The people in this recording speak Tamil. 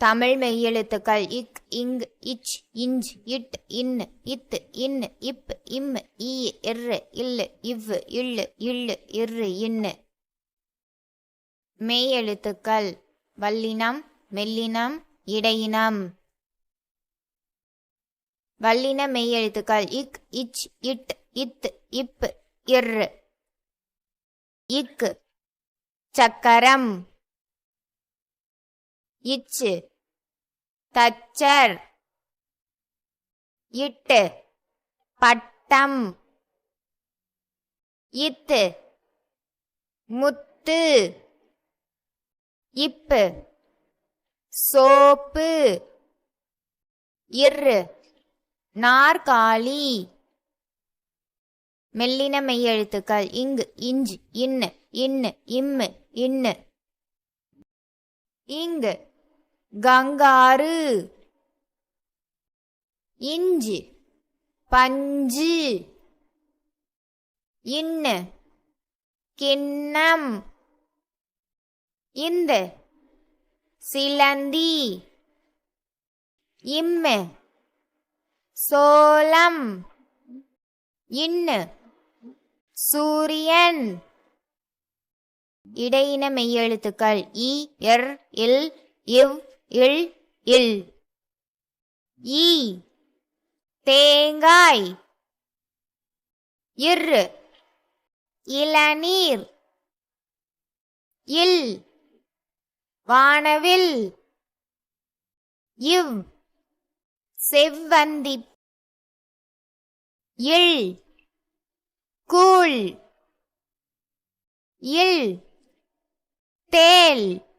தமிழ் மெய்யெழுத்துக்கள் இக் இங் இச் இஞ்ச் இட் இன் இத் இன் இப் இம் ஈ இர் இல் இவ் இள் இள் இர் இன்னு. மெய்யெழுத்துக்கள் வல்லினம், மெல்லினம், இடையினம். வல்லின மெய்யெழுத்துக்கள் இக் இச் இட் இத் இப் இர். இக் சக்கரம், இச் தச்சர், இட் பட்டம், இத் முத்து, இப் சோப்பு, இர் நாற்காலி. மெல்லின மெய்யெழுத்துக்கள் இங் இஞ்ச் இன் இன் இம் இன்னு. இங் கங்காரு, இஞ்ச் பஞ்சு, இன் கிண்ணம், இந்த சிலந்தி, இம் சோளம், இன் சூரியன். இடையின மெய்யெழுத்துக்கள் இ இர் இல் இவ் இள் இல். ஈ தேங்காய், இர் இளநீர், இல் வானவில், இவ் செவ்வந்தி, இல் கூழ், இல் தேல்.